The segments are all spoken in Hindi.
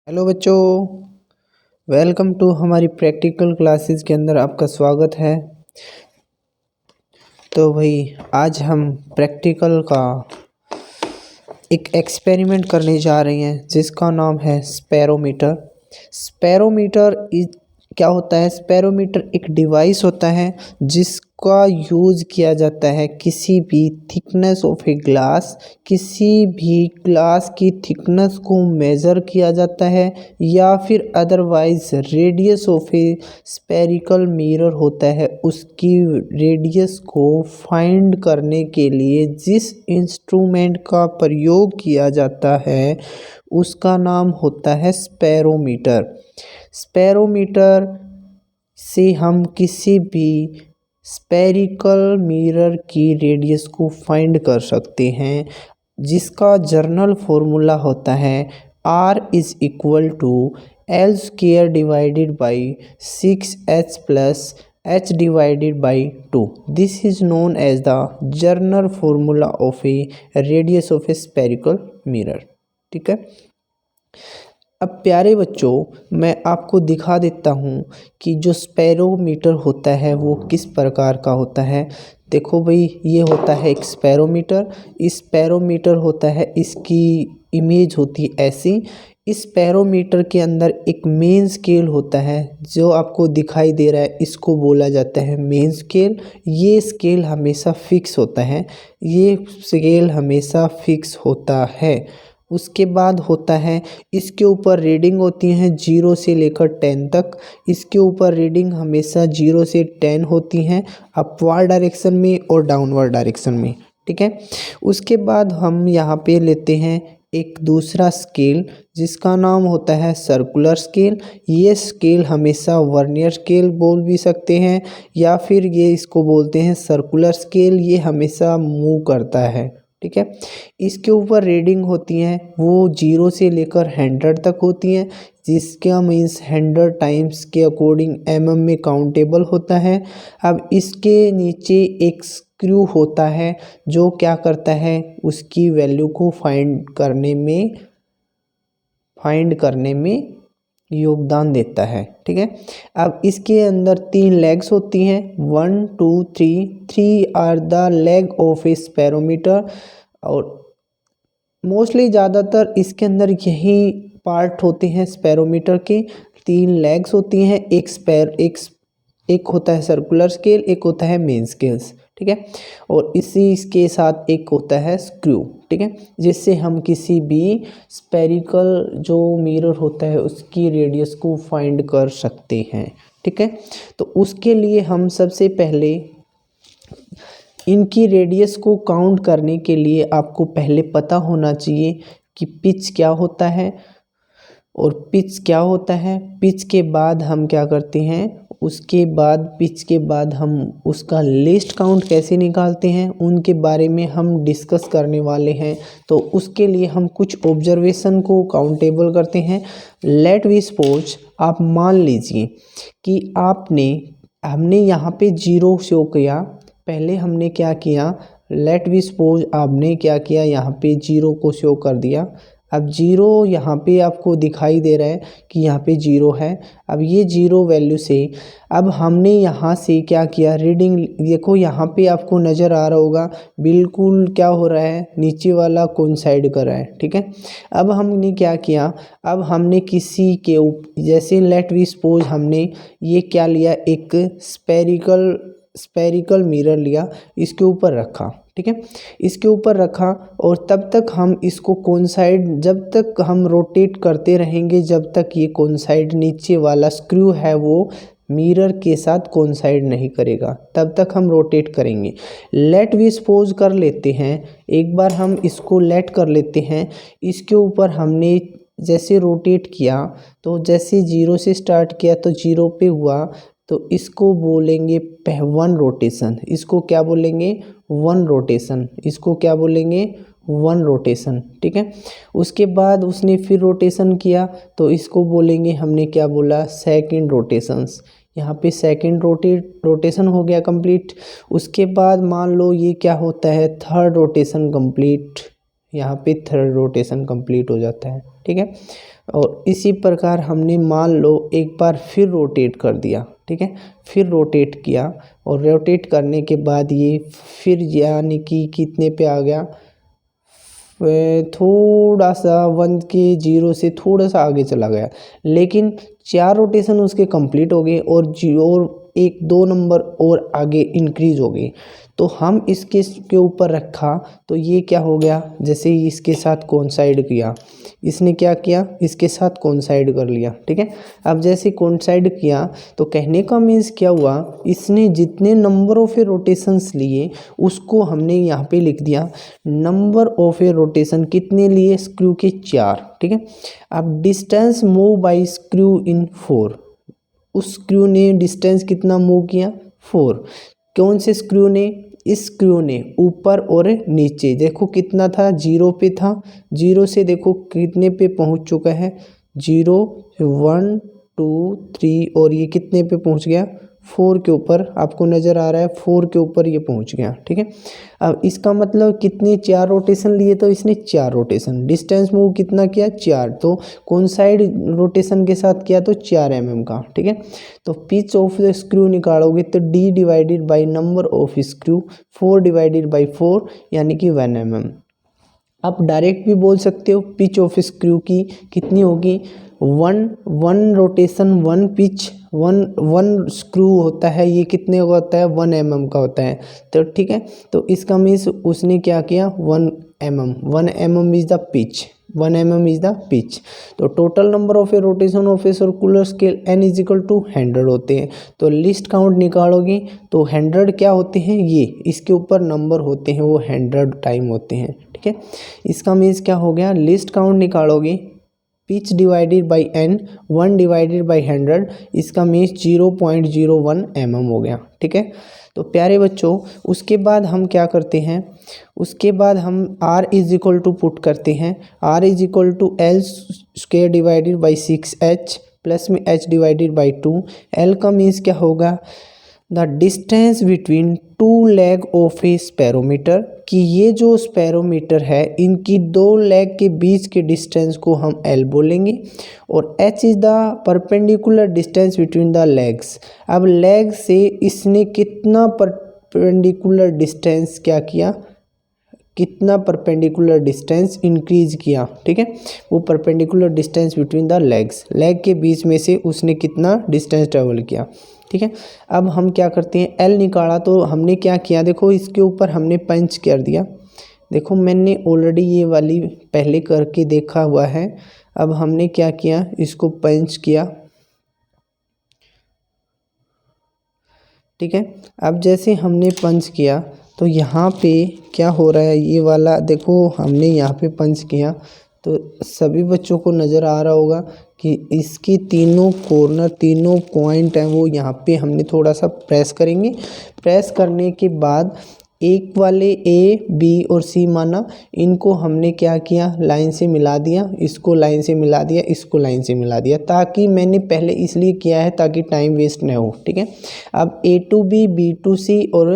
हेलो बच्चों, वेलकम टू हमारी प्रैक्टिकल क्लासेस के अंदर आपका स्वागत है। तो भाई आज हम प्रैक्टिकल का एक एक्सपेरिमेंट करने जा रहे हैं जिसका नाम है स्पेरोमीटर। स्पेरोमीटर क्या होता है? स्पेरोमीटर एक डिवाइस होता है जिसका यूज़ किया जाता है किसी भी थिकनेस ऑफ ए ग्लास, किसी भी ग्लास की थिकनेस को मेज़र किया जाता है, या फिर otherwise radius of a spherical mirror होता है उसकी रेडियस को फाइंड करने के लिए जिस इंस्ट्रूमेंट का प्रयोग किया जाता है उसका नाम होता है स्पेरोमीटर। स्पेरोमीटर से हम किसी भी स्पेरिकल मिरर की रेडियस को फाइंड कर सकते हैं, जिसका जर्नल फॉर्मूला होता है R is equal to L square divided by 6H plus H divided by 2। This is known as the general formula of a radius of a spherical mirror. ठीक है। अब प्यारे बच्चों, मैं आपको दिखा देता हूँ कि जो स्पेरोमीटर होता है वो किस प्रकार का होता है। देखो भाई, ये होता है एक स्पेरोमीटर। इस स्पेरोमीटर होता है, इसकी इमेज होती है ऐसी। इस स्पेरोमीटर के अंदर एक मेन स्केल होता है जो आपको दिखाई दे रहा है, इसको बोला जाता है मेन स्केल। ये स्केल हमेशा फिक्स होता है, ये स्केल हमेशा फिक्स होता है। उसके बाद होता है, इसके ऊपर रीडिंग होती हैं 0 से लेकर 10 तक। इसके ऊपर रीडिंग हमेशा 0 से 10 होती हैं, अपवर्ड डायरेक्शन में और डाउनवर्ड डायरेक्शन में। ठीक है। उसके बाद हम यहाँ पे लेते हैं एक दूसरा स्केल जिसका नाम होता है सर्कुलर स्केल। ये स्केल हमेशा वर्नियर स्केल बोल भी सकते हैं, या फिर ये इसको बोलते हैं सर्कुलर स्केल। ये हमेशा मूव करता है। ठीक है। इसके ऊपर रीडिंग होती हैं वो 0 से लेकर 100 तक होती हैं, जिसका मीन्स 100 टाइम्स के अकॉर्डिंग mm में काउंटेबल होता है। अब इसके नीचे एक स्क्रू होता है जो क्या करता है, उसकी वैल्यू को फाइंड करने में योगदान देता है। ठीक है। अब इसके अंदर 3 लेग्स होती हैं, 1 2 3 are the leg of a spherometer. और मोस्टली ज़्यादातर इसके अंदर यही पार्ट होते हैं स्पेरोमीटर के। 3 लेग्स होती हैं, एक होता है सर्कुलर स्केल, एक होता है मेन स्केल्स। ठीक है। और इसके साथ एक होता है स्क्रू। ठीक है, जिससे हम किसी भी स्पेरिकल जो मिरर होता है उसकी रेडियस को फाइंड कर सकते हैं। ठीक है। तो उसके लिए हम सबसे पहले इनकी रेडियस को काउंट करने के लिए आपको पहले पता होना चाहिए कि पिच क्या होता है और पिच क्या होता है। पिच के बाद हम क्या करते हैं, पिच के बाद हम उसका लिस्ट काउंट कैसे निकालते हैं उनके बारे में हम डिस्कस करने वाले हैं। तो उसके लिए हम कुछ ऑब्जर्वेशन को काउंटेबल करते हैं। लेट वी सपोज, आप मान लीजिए कि हमने यहाँ पे 0 शो किया। पहले हमने क्या किया, लेट वी सपोज आपने क्या किया, यहाँ पे 0 को शो कर दिया। अब 0 यहाँ पे आपको दिखाई दे रहा है कि यहाँ पे 0 है। अब ये 0 वैल्यू से अब हमने यहाँ से क्या किया, रीडिंग देखो यहाँ पे आपको नज़र आ रहा होगा बिल्कुल क्या हो रहा है, नीचे वाला कोइंसाइड कर रहा है। ठीक है। अब हमने क्या किया, अब हमने किसी के जैसे लेट वी सपोज हमने ये क्या लिया, एक स्पेरिकल मिरर लिया, इसके ऊपर रखा। ठीक है। इसके ऊपर रखा और तब तक हम इसको कोइंसाइड, जब तक हम रोटेट करते रहेंगे जब तक ये कोइंसाइड नीचे वाला स्क्रू है वो मिरर के साथ कोइंसाइड नहीं करेगा, तब तक हम रोटेट करेंगे। लेट वी सपोज कर लेते हैं, एक बार हम इसको लेट कर लेते हैं। इसके ऊपर हमने जैसे रोटेट किया तो जैसे 0 से स्टार्ट किया तो 0 पे हुआ, तो इसको बोलेंगे 1 रोटेशन। इसको क्या बोलेंगे, 1 रोटेशन। इसको क्या बोलेंगे, 1 रोटेशन। ठीक है। उसके बाद उसने फिर रोटेशन किया तो इसको बोलेंगे, हमने क्या बोला, सेकंड रोटेशंस। यहाँ पे सेकंड रोटेशन हो गया कंप्लीट। उसके बाद मान लो ये क्या होता है, थर्ड रोटेशन कंप्लीट। यहाँ पे थर्ड रोटेशन कंप्लीट हो जाता है। ठीक है। और इसी प्रकार हमने मान लो एक बार फिर रोटेट कर दिया, ठीक है, फिर रोटेट किया और रोटेट करने के बाद ये फिर यानी कि कितने पे आ गया, थोड़ा सा 1 के 0 से थोड़ा सा आगे चला गया, लेकिन 4 रोटेशन उसके कंप्लीट हो गए और एक 2 नंबर और आगे इंक्रीज हो गई। तो हम इसके के ऊपर रखा तो ये क्या हो गया, जैसे ही इसके साथ कोइंसाइड किया, इसने क्या किया, इसके साथ कोइंसाइड कर लिया, ठीक है। अब जैसे कोइंसाइड किया तो कहने का मीन्स क्या हुआ, इसने जितने नंबर ऑफ ए रोटेशंस लिए उसको हमने यहाँ पे लिख दिया, नंबर ऑफ ए रोटेशन कितने लिए, स्क्रू के 4, ठीक है। अब डिस्टेंस मूव बाय स्क्रू इन 4, उस स्क्रू ने डिस्टेंस कितना मूव किया, 4। कौन से स्क्रू ने, इस स्क्रू ने ऊपर और नीचे, देखो कितना था, 0 पे था, 0 से देखो कितने पे पहुंच चुका है, 0 1 2 3 और ये कितने पे पहुंच गया, 4 के ऊपर, आपको नज़र आ रहा है 4 के ऊपर ये पहुंच गया, ठीक है। अब इसका मतलब कितने, 4 रोटेशन लिए तो इसने 4 रोटेशन, डिस्टेंस मूव कितना किया, 4, तो कौन साइड रोटेशन के साथ किया तो 4 mm का, ठीक है। तो पिच ऑफ द स्क्रू निकालोगे तो D divided by number of screw, 4 divided by 4 यानी कि 1 mm। आप डायरेक्ट भी बोल सकते हो पिच ऑफ स्क्रू की कितनी होगी, one rotation 1 pitch, one screw होता है, ये कितने का होता है, 1 mm का होता है, तो ठीक है। तो इसका मीन्स उसने क्या किया, 1 mm is the pitch, 1 mm is the pitch. तो total number of a rotation of a circular scale n is equal to 100 होते हैं। तो लिस्ट काउंट निकालोगे तो 100 क्या होते हैं, ये इसके ऊपर नंबर होते हैं वो 100 टाइम होते हैं, ठीक है। इसका मीन्स क्या हो गया, लिस्ट काउंट निकालोगे, pitch divided by n, 1 divided by 100, इसका मीन्स 0.01 mm हो गया, ठीक है। तो प्यारे बच्चों उसके बाद हम क्या करते हैं, उसके बाद हम r is equal to put करते हैं, r is equal to L square divided by 6h plus में h डिवाइडेड बाई 2, L का मीन्स क्या होगा, the distance between 2 leg of a spherometer, कि ये जो स्पेरोमीटर है इनकी 2 लेग के बीच के डिस्टेंस को हम L बोलेंगे, और H is the perpendicular distance between the legs. अब लेग से इसने कितना परपेंडिकुलर डिस्टेंस क्या किया, कितना परपेंडिकुलर डिस्टेंस इंक्रीज किया, ठीक है, वो perpendicular distance between the legs, leg के बीच में से उसने कितना डिस्टेंस ट्रेवल किया, ठीक है। अब हम क्या करते हैं, एल निकाला तो हमने क्या किया, देखो इसके ऊपर हमने पंच कर दिया, देखो मैंने ऑलरेडी ये वाली पहले करके देखा हुआ है। अब हमने क्या किया, इसको पंच किया, ठीक है। अब जैसे हमने पंच किया तो यहाँ पे क्या हो रहा है, ये वाला देखो हमने यहाँ पे पंच किया तो सभी बच्चों को नज़र आ रहा होगा कि इसकी तीनों कॉर्नर, तीनों पॉइंट हैं वो यहाँ पे हमने थोड़ा सा प्रेस करेंगे। प्रेस करने के बाद एक वाले ए बी और सी माना, इनको हमने क्या किया, लाइन से मिला दिया, इसको लाइन से मिला दिया, इसको लाइन से मिला दिया, ताकि मैंने पहले इसलिए किया है ताकि टाइम वेस्ट न हो, ठीक है। अब A to B, B to C और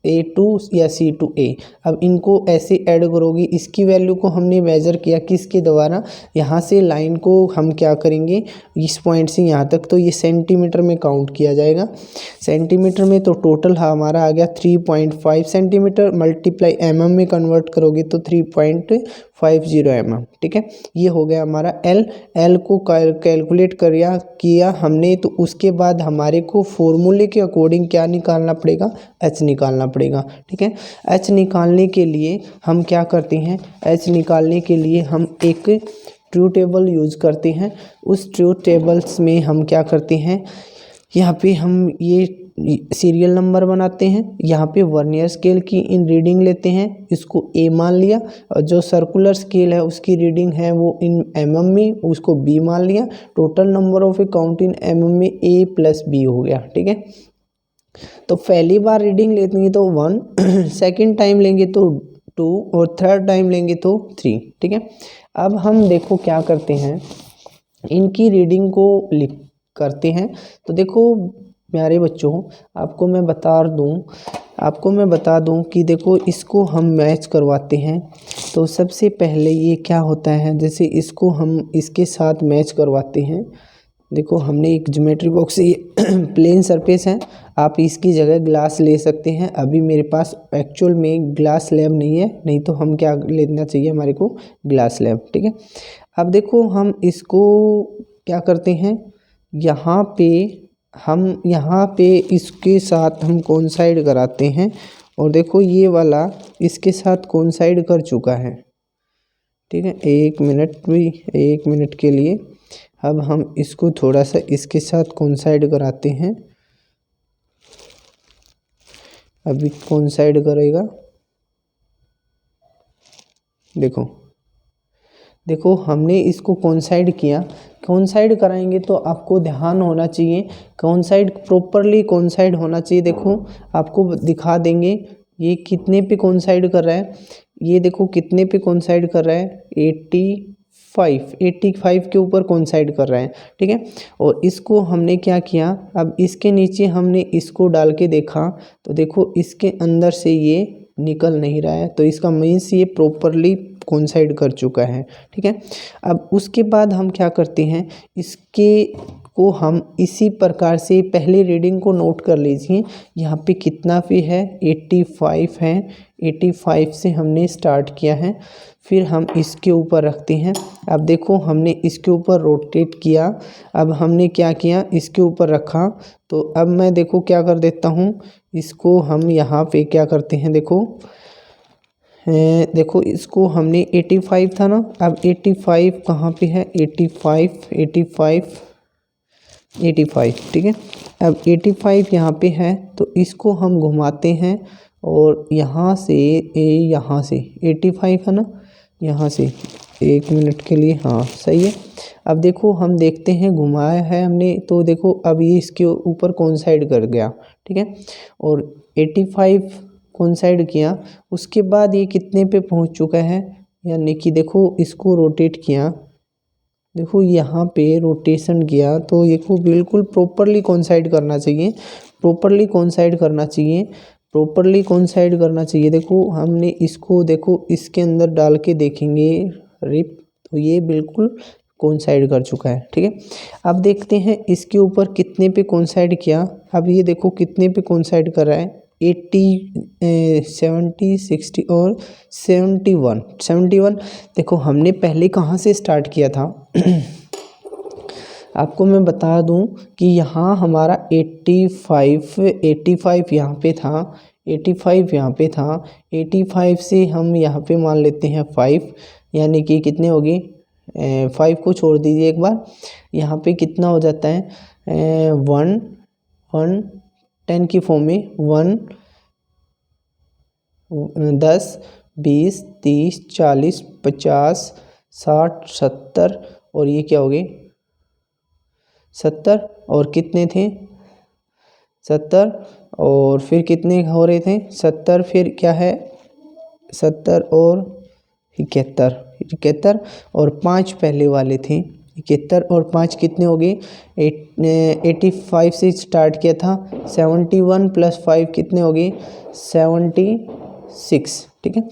A to या C to A, अब इनको ऐसे ऐड करोगे, इसकी वैल्यू को हमने मेज़र किया किसके द्वारा, यहाँ से लाइन को हम क्या करेंगे, इस पॉइंट से यहाँ तक, तो ये सेंटीमीटर में काउंट किया जाएगा, सेंटीमीटर में, तो टोटल हमारा आ गया 3.5 सेंटीमीटर, मल्टीप्लाई mm में कन्वर्ट करोगे तो 3.50 mm, ठीक है। ये हो गया हमारा L को कैलकुलेट किया हमने, तो उसके बाद हमारे को फॉर्मूले के अकॉर्डिंग क्या निकालना पड़ेगा, H निकालना पड़ेगा, ठीक है। H निकालने के लिए हम क्या करते हैं, H निकालने के लिए हम एक ट्रू टेबल यूज़ करते हैं। उस ट्रू टेबल्स में हम क्या करते हैं, यहाँ पे हम ये सीरियल नंबर बनाते हैं, यहाँ पे वर्नियर स्केल की इन रीडिंग लेते हैं, इसको A मान लिया, और जो सर्कुलर स्केल है उसकी रीडिंग है वो इन mm में, उसको B मान लिया, total number of A count in mm में A प्लस B हो गया, ठीक है। तो पहली बार रीडिंग लेंगे तो 1, सेकेंड टाइम लेंगे तो 2 और थर्ड टाइम लेंगे तो 3, ठीक है। अब हम देखो क्या करते हैं, इनकी रीडिंग को करते हैं। तो देखो प्यारे बच्चों, आपको मैं बता दूं आपको मैं बता दूं कि देखो इसको हम मैच करवाते हैं। तो सबसे पहले ये क्या होता है, जैसे इसको हम इसके साथ मैच करवाते हैं। देखो हमने एक ज्योमेट्री बॉक्स, ये प्लेन सरफेस है, आप इसकी जगह ग्लास ले सकते हैं। अभी मेरे पास एक्चुअल में ग्लास स्लैब नहीं है, नहीं तो हम क्या लेना चाहिए हमारे को, ग्लास स्लैब, ठीक है। अब देखो हम इसको क्या करते हैं, यहाँ पे इसके साथ हम कोइंसाइड कराते हैं। और देखो ये वाला इसके साथ कोइंसाइड कर चुका है, ठीक है। 1 मिनट के लिए अब हम इसको थोड़ा सा इसके साथ कोइंसाइड कराते हैं। अभी कोइंसाइड करेगा, देखो हमने इसको कोइंसाइड किया। कोइंसाइड कराएंगे तो आपको ध्यान होना चाहिए, कोइंसाइड प्रॉपरली कोइंसाइड होना चाहिए। देखो आपको दिखा देंगे ये कितने पे कोइंसाइड कर रहा है, ये देखो कितने पे कोइंसाइड कर रहा है, 85 के ऊपर कोइंसाइड कर रहा है, ठीक है। और इसको हमने क्या किया, अब इसके नीचे हमने इसको डाल के देखा तो देखो इसके अंदर से ये निकल नहीं रहा है, तो इसका मीन्स ये प्रॉपरली कोइंसाइड कर चुका है, ठीक है। अब उसके बाद हम क्या करते हैं, इसके को हम इसी प्रकार से पहले रीडिंग को नोट कर लीजिए। यहाँ पे कितना पे है, 85 है, 85 से हमने स्टार्ट किया है। फिर हम इसके ऊपर रखते हैं। अब देखो हमने इसके ऊपर रोटेट किया, अब हमने क्या किया, इसके ऊपर रखा। तो अब मैं देखो क्या कर देता हूँ, इसको हम यहाँ पे क्या करते हैं, देखो इसको हमने 85 था ना, अब 85 कहाँ पे है, 85, ठीक है। अब 85 यहाँ पे है, तो इसको हम घुमाते हैं और यहाँ से 85 है ना, यहाँ से 1 मिनट के लिए, हाँ सही है। अब देखो हम देखते हैं, घुमाया है हमने तो देखो अब ये इसके ऊपर कोइंसाइड कर गया, ठीक है। और 85 कोइंसाइड किया, उसके बाद ये कितने पे पहुंच चुका है, यानी कि देखो इसको रोटेट किया, देखो यहाँ पे रोटेशन किया तो ये को बिल्कुल प्रॉपरली कोइंसाइड करना चाहिए, प्रॉपरली कोइंसाइड करना चाहिए। देखो हमने इसको देखो इसके अंदर डाल के देखेंगे रिप, तो ये बिल्कुल कोइंसाइड कर चुका है, ठीक है। अब देखते हैं इसके ऊपर कितने पे कोइंसाइड किया। अब ये देखो कितने पे कोइंसाइड कर रहा है, 80, 70, 60 और 71। देखो हमने पहले कहाँ से स्टार्ट किया था आपको मैं बता दूं कि यहाँ हमारा 85 यहाँ पे था, 85 यहाँ पे था। 85 से हम यहाँ पे मान लेते हैं 5, यानी कि कितने हो गए, 5 को छोड़ दीजिए एक बार, यहाँ पे कितना हो जाता है, 10 की फॉर्म में 1, 10, 20, 30, 40, 50, 60, 70 और ये क्या हो गए 70, और कितने थे 70, और फिर कितने हो रहे थे 70, फिर क्या है 70 और 71 और 5 पहले वाले थे 71 और 5 कितने हो गए, 85 से स्टार्ट किया था, 71 + 5 कितने हो गए 76, ठीक है।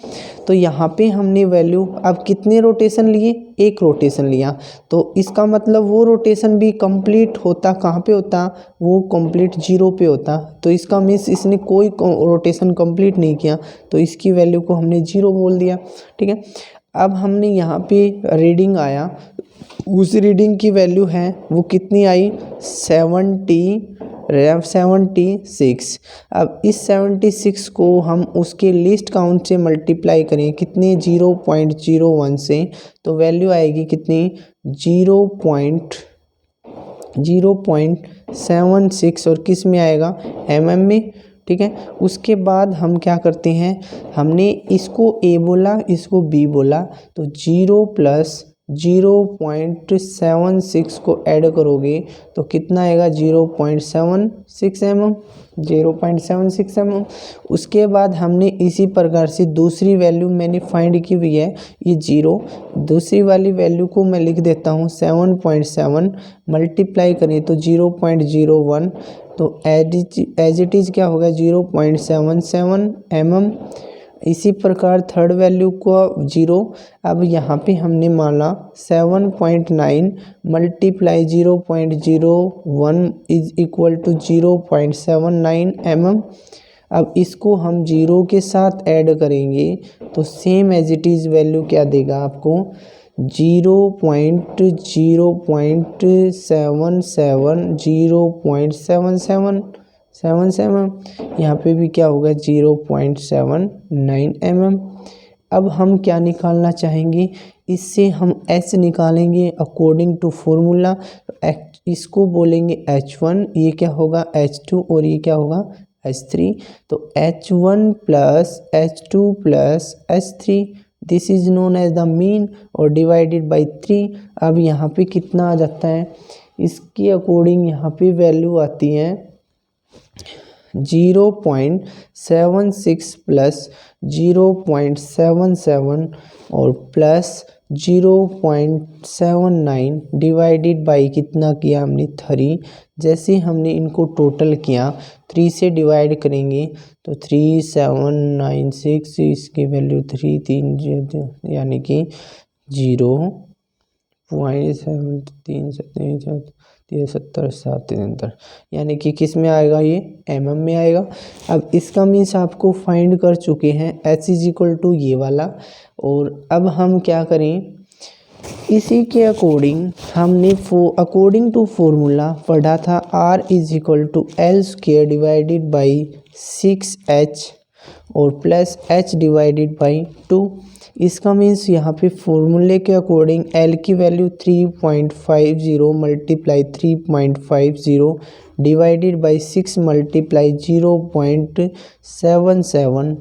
तो यहाँ पे हमने वैल्यू, अब कितने रोटेशन लिए, एक रोटेशन लिया, तो इसका मतलब वो रोटेशन भी कंप्लीट होता कहाँ पे होता, वो कंप्लीट 0 पे होता। तो इसका मीन्स इसने कोई रोटेशन कंप्लीट नहीं किया, तो इसकी वैल्यू को हमने 0 बोल दिया, ठीक है। अब हमने यहाँ पे रीडिंग आया, उस रीडिंग की वैल्यू है वो कितनी आई 76। अब इस 76 को हम उसके लीस्ट काउंट से मल्टीप्लाई करें कितने 0.01 से, तो वैल्यू आएगी कितनी 0.76 और किस में आएगा mm में, ठीक है। उसके बाद हम क्या करते हैं, हमने इसको a बोला इसको b बोला, तो 0 + 0.76 को ऐड करोगे तो कितना आएगा 0.76 mm। उसके बाद हमने इसी प्रकार से दूसरी वैल्यू मैंने फाइंड की हुई है ये 0, दूसरी वाली वैल्यू को मैं लिख देता हूँ 7.7 मल्टीप्लाई करें तो 0.01 तो एज इट इज़ क्या होगा 0.77 mm। इसी प्रकार थर्ड वैल्यू को 0। अब यहाँ पे हमने माना 7.9 multiply 0.01 is equal to 0.79 mm। अब इसको हम 0 के साथ ऐड करेंगे तो same as it is value क्या देगा आपको 0.77 यहाँ पे भी क्या होगा 0.79 mm। अब हम क्या निकालना चाहेंगे, इससे हम h निकालेंगे अकॉर्डिंग टू फॉर्मूला। इसको बोलेंगे h1, ये क्या होगा h2 और ये क्या होगा h3। तो h1 plus h2 plus h3 this is known as the mean और डिवाइडेड बाई 3। अब यहाँ पे कितना आ जाता है, इसके अकॉर्डिंग यहाँ पे वैल्यू आती है 0.76 प्लस 0.77 और प्लस 0.79 डिवाइडेड बाई कितना किया हमने 3। जैसे हमने इनको टोटल किया 3 से डिवाइड करेंगे तो 3796 इसकी वैल्यू 3 यानी कि 0.73 यानी कि किस में आएगा, ये mm में आएगा। अब इसका मीन्स आपको फाइंड कर चुके हैं h इज इक्वल टू ये वाला। और अब हम क्या करें, इसी के अकॉर्डिंग हमने अकॉर्डिंग टू फॉर्मूला पढ़ा था r is equal to L square divided by 6h और प्लस h डिवाइडेड बाई 2। इसका मीन्स यहाँ पे फॉर्मूले के अकॉर्डिंग l की value 3.50 multiply 3.50 divided by 6 multiply 0.77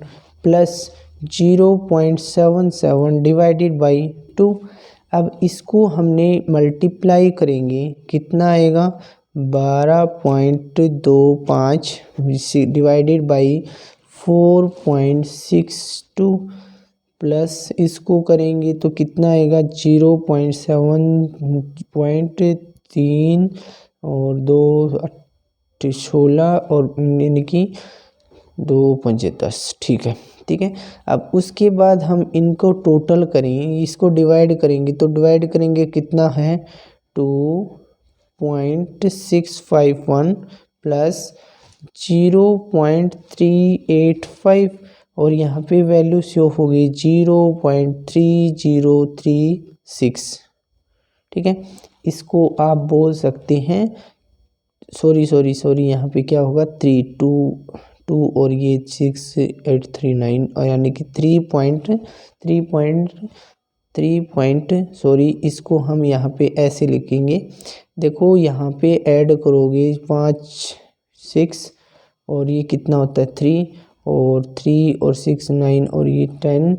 plus 0.77 divided by 2। अब इसको हमने मल्टीप्लाई करेंगे कितना आएगा 12.25 डिवाइडेड बाई 4.62 प्लस इसको करेंगे तो कितना आएगा 0.7.3 और 2 16 और यानी कि 2 5 10। ठीक है। अब उसके बाद हम इनको टोटल करें, इसको डिवाइड करेंगे तो डिवाइड करेंगे कितना है 2.651 प्लस 0.385 और यहाँ पे वैल्यू शो होगी 0.3036। ठीक है, इसको आप बोल सकते हैं सॉरी यहाँ पे क्या होगा 3.2 और ये 6839 और यानी कि 3 सॉरी इसको हम यहाँ पे ऐसे लिखेंगे। देखो यहाँ पे ऐड करोगे 5 6 और ये कितना होता है 3 और 3 और 6 9 और ये 10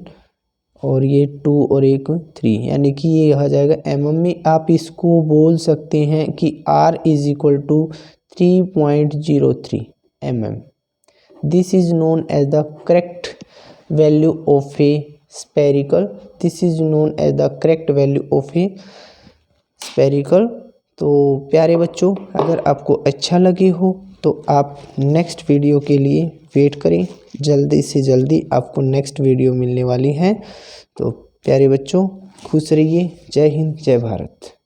और ये 2 और 1 3 यानी कि ये आ जाएगा mm में। आप इसको बोल सकते हैं कि r is equal to 3.03 mm। This is known as the correct value of a spherical. This is known as the correct value of a spherical. तो प्यारे बच्चों, अगर आपको अच्छा लगे हो तो आप नेक्स्ट वीडियो के लिए वेट करें। जल्दी से जल्दी आपको नेक्स्ट वीडियो मिलने वाली है। तो प्यारे बच्चों खुश रहिए। जय हिंद, जय भारत।